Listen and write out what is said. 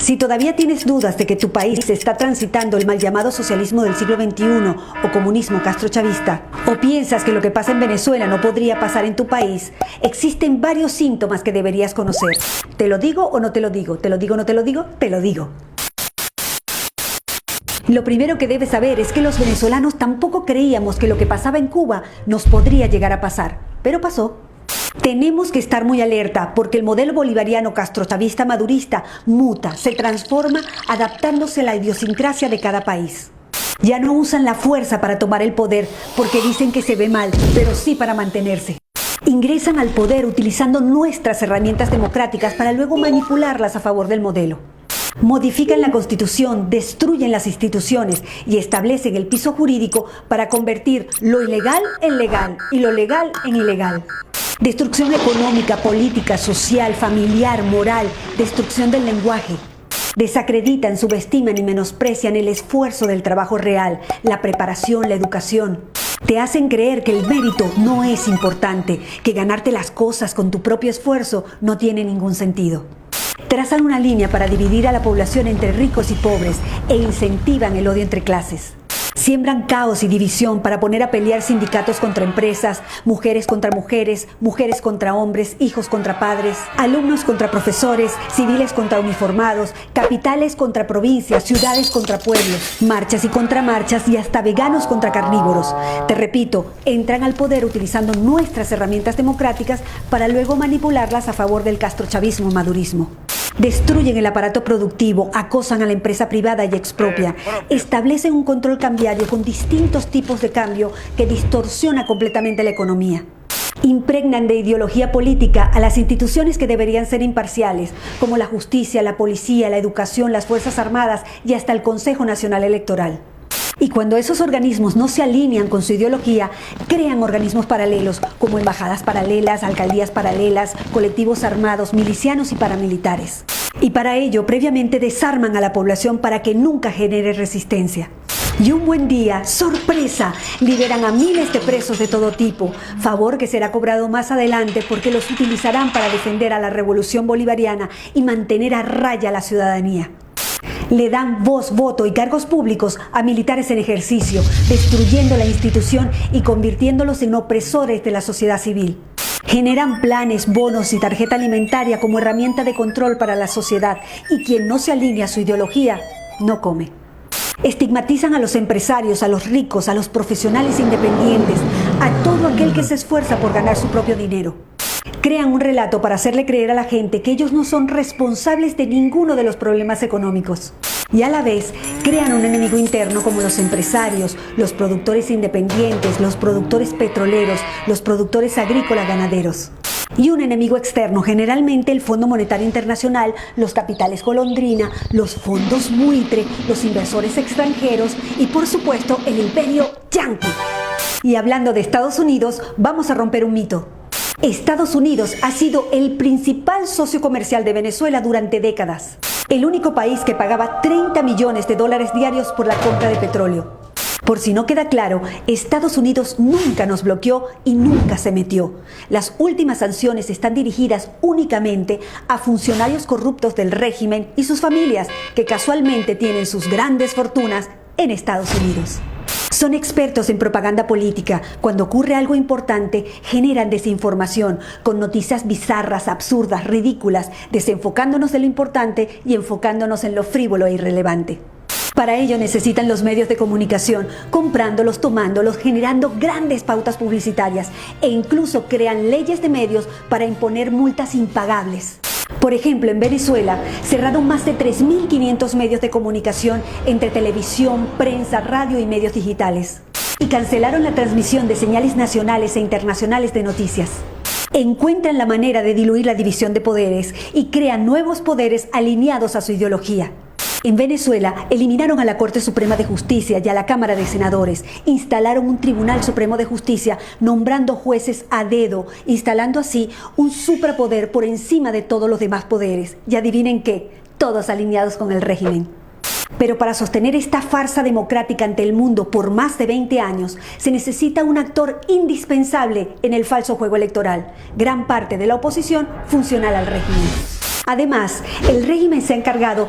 Si todavía tienes dudas de que tu país está transitando el mal llamado socialismo del siglo XXI o comunismo castrochavista, o piensas que lo que pasa en Venezuela no podría pasar en tu país, existen varios síntomas que deberías conocer. ¿Te lo digo o no te lo digo? ¿Te lo digo o no te lo digo? Te lo digo. Lo primero que debes saber es que los venezolanos tampoco creíamos que lo que pasaba en Cuba nos podría llegar a pasar, pero pasó. Tenemos que estar muy alerta porque el modelo bolivariano castrochavista madurista muta, se transforma adaptándose a la idiosincrasia de cada país. Ya no usan la fuerza para tomar el poder porque dicen que se ve mal, pero sí para mantenerse. Ingresan al poder utilizando nuestras herramientas democráticas para luego manipularlas a favor del modelo. Modifican la Constitución, destruyen las instituciones y establecen el piso jurídico para convertir lo ilegal en legal y lo legal en ilegal. Destrucción económica, política, social, familiar, moral, destrucción del lenguaje. Desacreditan, subestiman y menosprecian el esfuerzo del trabajo real, la preparación, la educación. Te hacen creer que el mérito no es importante, que ganarte las cosas con tu propio esfuerzo no tiene ningún sentido. Trazan una línea para dividir a la población entre ricos y pobres e incentivan el odio entre clases. Siembran caos y división para poner a pelear sindicatos contra empresas, mujeres contra mujeres, mujeres contra hombres, hijos contra padres, alumnos contra profesores, civiles contra uniformados, capitales contra provincias, ciudades contra pueblos, marchas y contramarchas y hasta veganos contra carnívoros. Te repito, entran al poder utilizando nuestras herramientas democráticas para luego manipularlas a favor del castrochavismo y madurismo. Destruyen el aparato productivo, acosan a la empresa privada y expropian. Establecen un control cambiario con distintos tipos de cambio que distorsiona completamente la economía. Impregnan de ideología política a las instituciones que deberían ser imparciales, como la justicia, la policía, la educación, las Fuerzas Armadas y hasta el Consejo Nacional Electoral. Y cuando esos organismos no se alinean con su ideología, crean organismos paralelos como embajadas paralelas, alcaldías paralelas, colectivos armados, milicianos y paramilitares. Y para ello, previamente desarman a la población para que nunca genere resistencia. Y un buen día, ¡sorpresa!, liberan a miles de presos de todo tipo, favor que será cobrado más adelante porque los utilizarán para defender a la revolución bolivariana y mantener a raya a la ciudadanía. Le dan voz, voto y cargos públicos a militares en ejercicio, destruyendo la institución y convirtiéndolos en opresores de la sociedad civil. Generan planes, bonos y tarjeta alimentaria como herramienta de control para la sociedad y quien no se alinea a su ideología, no come. Estigmatizan a los empresarios, a los ricos, a los profesionales independientes, a todo aquel que se esfuerza por ganar su propio dinero. Crean un relato para hacerle creer a la gente que ellos no son responsables de ninguno de los problemas económicos. Y a la vez, crean un enemigo interno como los empresarios, los productores independientes, los productores petroleros, los productores agrícolas ganaderos. Y un enemigo externo, generalmente el Fondo Monetario Internacional, los capitales golondrina, los fondos buitre, los inversores extranjeros y por supuesto el imperio yanqui. Y hablando de Estados Unidos, vamos a romper un mito. Estados Unidos ha sido el principal socio comercial de Venezuela durante décadas. El único país que pagaba $30 millones diarios por la compra de petróleo. Por si no queda claro, Estados Unidos nunca nos bloqueó y nunca se metió. Las últimas sanciones están dirigidas únicamente a funcionarios corruptos del régimen y sus familias, que casualmente tienen sus grandes fortunas en Estados Unidos. Son expertos en propaganda política. Cuando ocurre algo importante, generan desinformación con noticias bizarras, absurdas, ridículas, desenfocándonos de lo importante y enfocándonos en lo frívolo e irrelevante. Para ello necesitan los medios de comunicación, comprándolos, tomándolos, generando grandes pautas publicitarias e incluso crean leyes de medios para imponer multas impagables. Por ejemplo, en Venezuela cerraron más de 3.500 medios de comunicación entre televisión, prensa, radio y medios digitales. Y cancelaron la transmisión de señales nacionales e internacionales de noticias. Encuentran la manera de diluir la división de poderes y crean nuevos poderes alineados a su ideología. En Venezuela eliminaron a la Corte Suprema de Justicia y a la Cámara de Senadores, instalaron un Tribunal Supremo de Justicia nombrando jueces a dedo, instalando así un superpoder por encima de todos los demás poderes. Y adivinen qué, todos alineados con el régimen. Pero para sostener esta farsa democrática ante el mundo por más de 20 años, se necesita un actor indispensable en el falso juego electoral, gran parte de la oposición funcional al régimen. Además, el régimen se ha encargado